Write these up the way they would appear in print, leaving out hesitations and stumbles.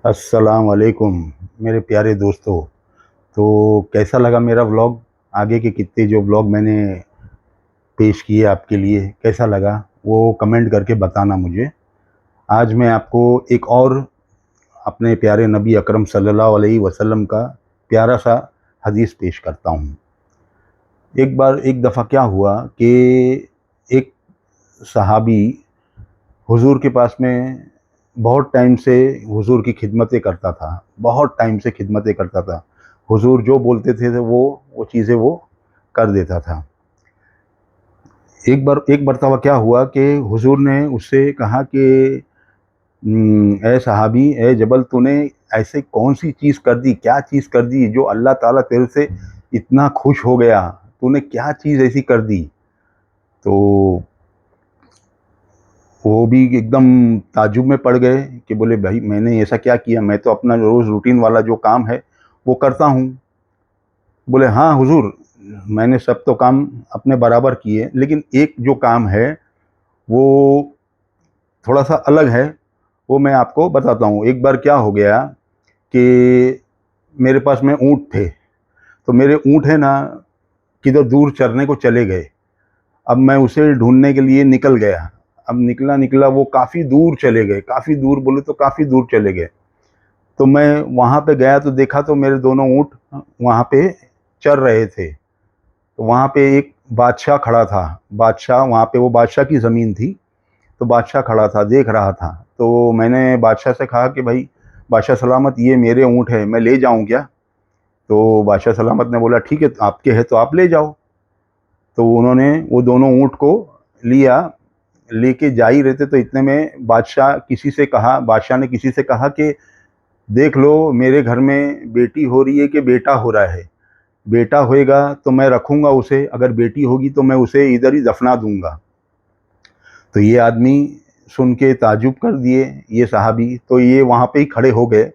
अस्सलाम वालेकुम मेरे प्यारे दोस्तों। तो कैसा लगा मेरा व्लॉग? आगे के कितने जो व्लॉग मैंने पेश किए आपके लिए, कैसा लगा वो कमेंट करके बताना मुझे। आज मैं आपको एक और अपने प्यारे नबी अकरम सल्लल्लाहु अलैहि वसल्लम का प्यारा सा हदीस पेश करता हूँ। एक बार एक दफ़ा क्या हुआ कि एक सहाबी हुजूर के पास में बहुत टाइम से हुजूर की खिदमतें करता था, बहुत टाइम से खिदमतें करता था। हुजूर जो बोलते थे वो चीज़ें वो कर देता था। एक मर्तबा क्या हुआ कि हुजूर ने उससे कहा कि ए सहाबी, ए जबल, तूने ऐसे कौन सी चीज़ कर दी, क्या चीज़ कर दी जो अल्लाह ताला तेरे से इतना खुश हो गया? तूने क्या चीज़ ऐसी कर दी? तो वो भी एकदम ताज्जुब में पड़ गए कि बोले भाई मैंने ऐसा क्या किया, मैं तो अपना रोज़ रूटीन वाला जो काम है वो करता हूँ। बोले हाँ हुजूर, मैंने सब तो काम अपने बराबर किए, लेकिन एक जो काम है वो थोड़ा सा अलग है, वो मैं आपको बताता हूँ। एक बार क्या हो गया कि मेरे पास में ऊँट थे, तो मेरे ऊँट है ना किधर दूर चरने को चले गए। अब मैं उसे ढूंढने के लिए निकल गया। अब निकला निकला वो काफ़ी दूर चले गए, काफ़ी दूर बोले तो काफ़ी दूर चले गए। तो मैं वहाँ पे गया तो देखा तो मेरे दोनों ऊँट वहाँ पे चर रहे थे। तो वहाँ पे एक बादशाह खड़ा था। बादशाह, वहाँ पे वो बादशाह की ज़मीन थी, तो बादशाह खड़ा था, देख रहा था। तो मैंने बादशाह से कहा कि भाई बादशाह सलामत, ये मेरे ऊँट हैं, मैं ले जाऊँ क्या? तो बादशाह सलामत ने बोला ठीक है, आपके हैं तो आप ले जाओ। तो उन्होंने वो दोनों ऊँट को लिया। लेके जा ही रहे थे तो इतने में बादशाह ने किसी से कहा कि देख लो, मेरे घर में बेटी हो रही है कि बेटा हो रहा है। बेटा होएगा तो मैं रखूँगा उसे, अगर बेटी होगी तो मैं उसे इधर ही दफना दूँगा। तो ये आदमी सुन के ताज्जुब कर दिए, ये सहाबी, तो ये वहाँ पे ही खड़े हो गए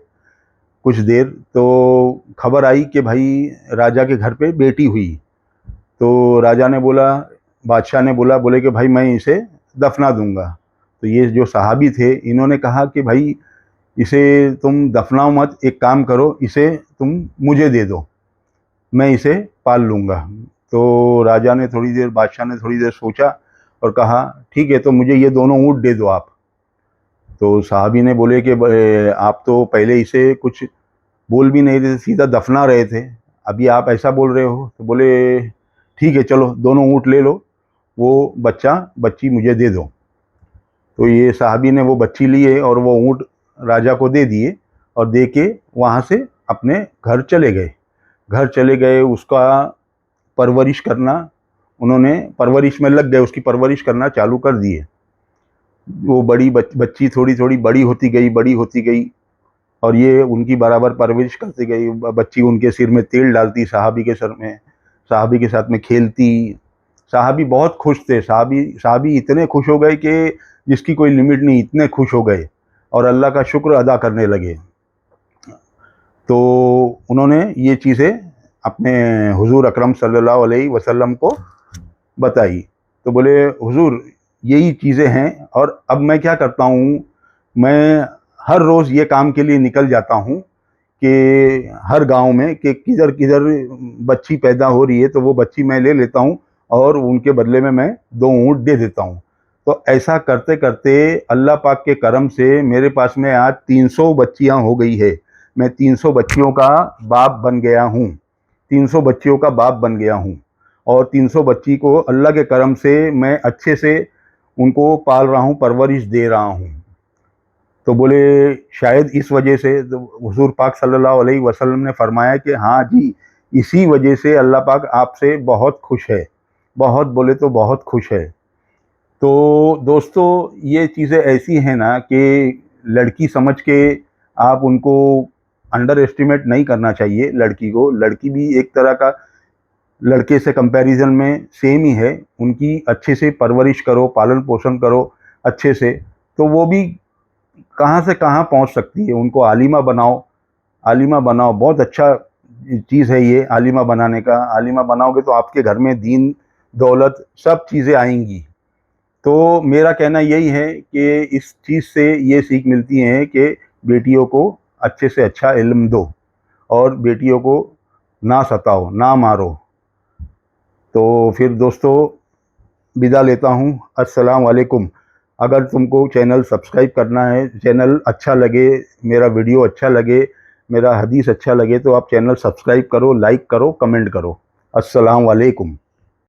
कुछ देर। तो खबर आई कि भाई राजा के घर पे बेटी हुई। तो राजा ने बोला, बादशाह ने बोला, बोले कि भाई मैं इसे दफना दूँगा। तो ये जो सहाबी थे इन्होंने कहा कि भाई इसे तुम दफनाओ मत, एक काम करो, इसे तुम मुझे दे दो, मैं इसे पाल लूँगा। तो राजा ने थोड़ी देर, बादशाह ने थोड़ी देर सोचा और कहा ठीक है, तो मुझे ये दोनों ऊँट दे दो आप। तो साहबी ने बोले कि आप तो पहले इसे कुछ बोल भी नहीं रहे थे, सीधा दफना रहे थे, अभी आप ऐसा बोल रहे हो? तो बोले ठीक है, चलो दोनों ऊँट ले लो, वो बच्ची मुझे दे दो। तो ये साहबी ने वो बच्ची लिए और वो ऊँट राजा को दे दिए और दे के वहाँ से अपने घर चले गए। घर चले गए, उसका परवरिश करना, उन्होंने परवरिश में लग गए, उसकी परवरिश करना चालू कर दिए। वो बच्ची थोड़ी थोड़ी बड़ी होती गई, बड़ी होती गई, और ये उनकी बराबर परवरिश करती गई। बच्ची उनके सिर में तेल डालती, साहबी के सर में, साहबी के साथ में खेलती। साहबी बहुत खुश थे, साहबी साहबी इतने खुश हो गए कि जिसकी कोई लिमिट नहीं, इतने खुश हो गए और अल्लाह का शुक्र अदा करने लगे। तो उन्होंने ये चीज़ें अपने हुजूर अकरम सल्लल्लाहु अलैहि वसल्लम को बताई। तो बोले हुजूर, यही चीज़ें हैं, और अब मैं क्या करता हूँ, मैं हर रोज़ ये काम के लिए निकल जाता हूँ कि हर गांव में कि किधर किधर बच्ची पैदा हो रही है तो वो बच्ची मैं ले लेता हूँ और उनके बदले में मैं दो ऊँट दे देता हूँ। तो ऐसा करते करते अल्लाह पाक के करम से मेरे पास में आज 300 बच्चियाँ हो गई है। मैं 300 बच्चियों का बाप बन गया हूँ, 300 बच्चियों का बाप बन गया हूँ। और 300 बच्ची को अल्लाह के करम से मैं अच्छे से उनको पाल रहा हूँ, परवरिश दे रहा हूँ। तो बोले शायद इस वजह से तो हुजूर पाक सल्लल्लाहु अलैहि वसल्लम ने फरमाया कि हाँ जी, इसी वजह से अल्लाह पाक आपसे बहुत खुश है, बहुत बोले तो बहुत खुश है। तो दोस्तों, ये चीज़ें ऐसी हैं ना कि लड़की समझ के आप उनको अंडर एस्टिमेट नहीं करना चाहिए। लड़की को, लड़की भी एक तरह का लड़के से कंपैरिजन में सेम ही है। उनकी अच्छे से परवरिश करो, पालन पोषण करो अच्छे से, तो वो भी कहाँ से कहाँ पहुँच सकती है। उनको आलिमा बनाओ, आलिमा बनाओ, बहुत अच्छा चीज़ है ये आलिमा बनाने का। आलिमा बनाओगे तो आपके घर में दीन दौलत सब चीज़ें आएंगी। तो मेरा कहना यही है कि इस चीज़ से ये सीख मिलती है कि बेटियों को अच्छे से अच्छा इल्म दो और बेटियों को ना सताओ, ना मारो। तो फिर दोस्तों विदा लेता हूँ। अस्सलाम वालेकुम। अगर तुमको चैनल सब्सक्राइब करना है, चैनल अच्छा लगे, मेरा वीडियो अच्छा लगे, मेरा हदीस अच्छा लगे, तो आप चैनल सब्सक्राइब करो, लाइक करो, कमेंट करो। अस्सलाम वालेकुम।